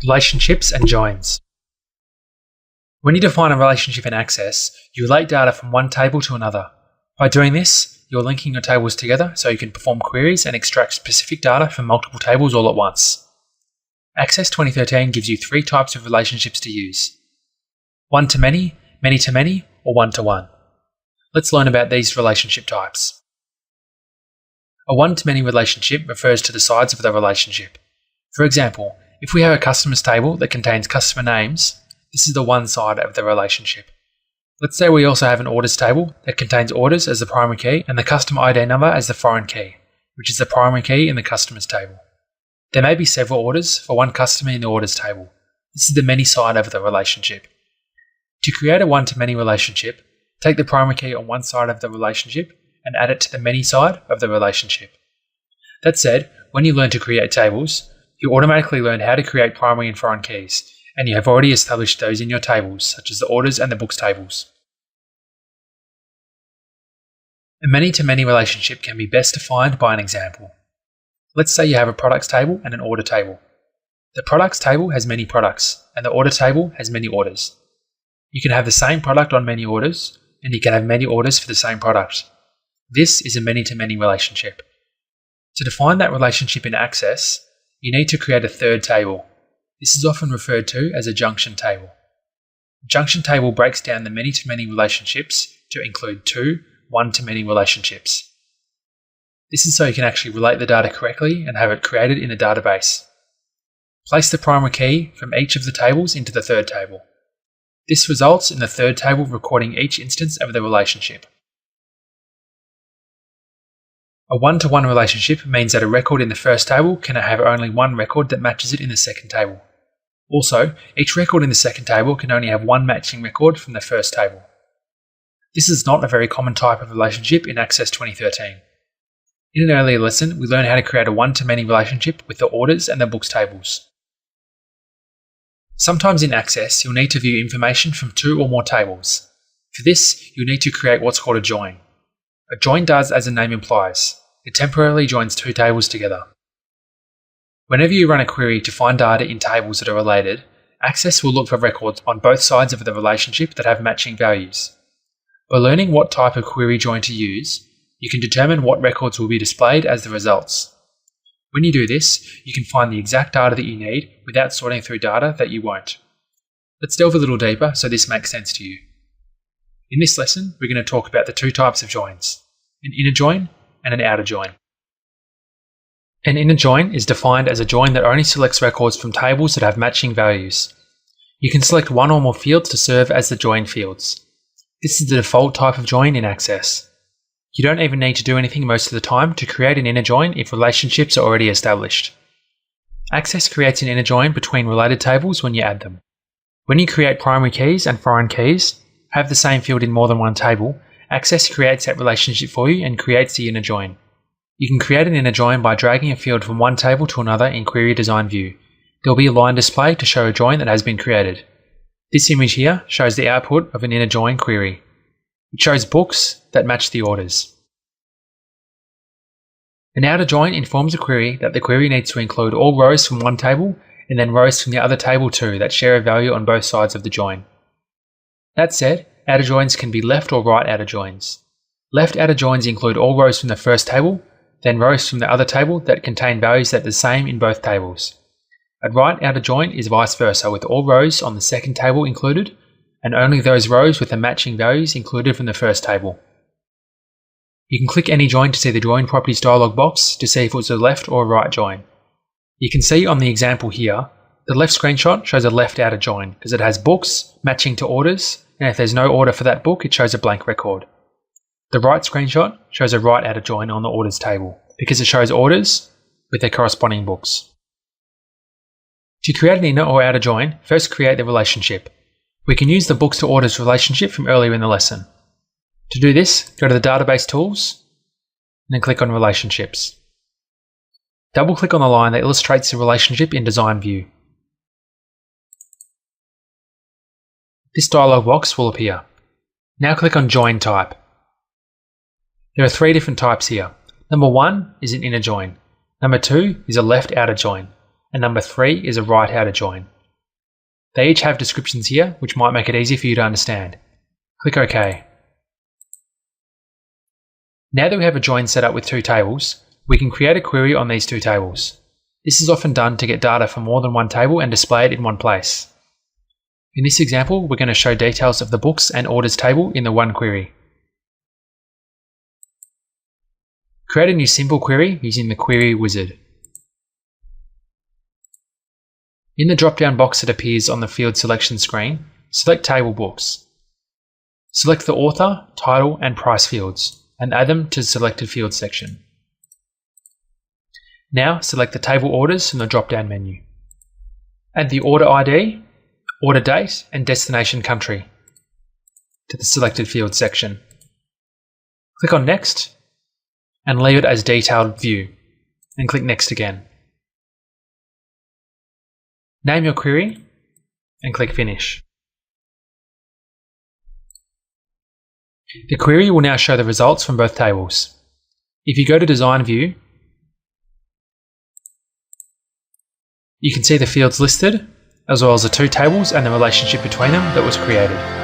Relationships and joins. When you define a relationship in Access, you relate data from one table to another. By doing this, you're linking your tables together so you can perform queries and extract specific data from multiple tables all at once. Access 2013 gives you three types of relationships to use: one-to-many, many-to-many, or one-to-one. Let's learn about these relationship types. A one-to-many relationship refers to the sides of the relationship. For example, if we have a customers table that contains customer names, this is the one side of the relationship. Let's say we also have an orders table that contains orders as the primary key and the customer ID number as the foreign key, which is the primary key in the customers table. There may be several orders for one customer in the orders table. This is the many side of the relationship. To create a one-to-many relationship, take the primary key on one side of the relationship and add it to the many side of the relationship. That said, when you learn to create tables, you automatically learn how to create primary and foreign keys, and you have already established those in your tables, such as the orders and the books tables. A many-to-many relationship can be best defined by an example. Let's say you have a products table and an order table. The products table has many products, and the order table has many orders. You can have the same product on many orders, and you can have many orders for the same product. This is a many-to-many relationship. To define that relationship in Access, you need to create a third table. This is often referred to as a junction table. A junction table breaks down the many-to-many relationships to include two one-to-many relationships. This is so you can actually relate the data correctly and have it created in a database. Place the primary key from each of the tables into the third table. This results in the third table recording each instance of the relationship. A one-to-one relationship means that a record in the first table can have only one record that matches it in the second table. Also, each record in the second table can only have one matching record from the first table. This is not a very common type of relationship in Access 2013. In an earlier lesson, we learned how to create a one-to-many relationship with the orders and the books tables. Sometimes in Access, you'll need to view information from two or more tables. For this, you'll need to create what's called a join. A join does as the name implies. It temporarily joins two tables together. Whenever you run a query to find data in tables that are related, Access will look for records on both sides of the relationship that have matching values. By learning what type of query join to use, you can determine what records will be displayed as the results. When you do this, you can find the exact data that you need without sorting through data that you won't. Let's delve a little deeper so this makes sense to you. In this lesson, we're going to talk about the two types of joins: an inner join and an outer join. An inner join is defined as a join that only selects records from tables that have matching values. You can select one or more fields to serve as the join fields. This is the default type of join in Access. You don't even need to do anything most of the time to create an inner join if relationships are already established. Access creates an inner join between related tables when you add them. When you create primary keys and foreign keys, have the same field in more than one table, Access creates that relationship for you and creates the inner join. You can create an inner join by dragging a field from one table to another in Query Design View. There will be a line display to show a join that has been created. This image here shows the output of an inner join query. It shows books that match the orders. An outer join informs a query that the query needs to include all rows from one table and then rows from the other table too that share a value on both sides of the join. That said, outer joins can be left or right outer joins. Left outer joins include all rows from the first table, then rows from the other table that contain values that are the same in both tables. A right outer join is vice versa, with all rows on the second table included, and only those rows with the matching values included from the first table. You can click any join to see the Join Properties dialog box to see if it's a left or a right join. You can see on the example here, the left screenshot shows a left outer join because it has books matching to orders, and if there's no order for that book, it shows a blank record. The right screenshot shows a right outer join on the orders table because it shows orders with their corresponding books. To create an inner or outer join, first create the relationship. We can use the books to orders relationship from earlier in the lesson. To do this, go to the Database Tools and then click on Relationships. Double-click on the line that illustrates the relationship in Design View. This dialog box will appear. Now click on Join Type. There are three different types here. Number 1 is an inner join. Number 2 is a left outer join. and number 3 is a write how to join. They each have descriptions here, which might make it easier for you to understand. Click OK. Now that we have a join set up with 2 tables, we can create a query on these 2 tables. This is often done to get data from more than one table and display it in one place. In this example, we're going to show details of the books and orders table in the one query. Create a new simple query using the query wizard. In the drop-down box that appears on the field selection screen, select Table Books. Select the author, title and price fields and add them to the selected field section. Now select the table orders from the drop-down menu. Add the order ID, order date and destination country to the selected field section. Click on Next and leave it as Detailed View and click Next again. Name your query and click Finish. The query will now show the results from both tables. If you go to Design View, you can see the fields listed, as well as the 2 tables and the relationship between them that was created.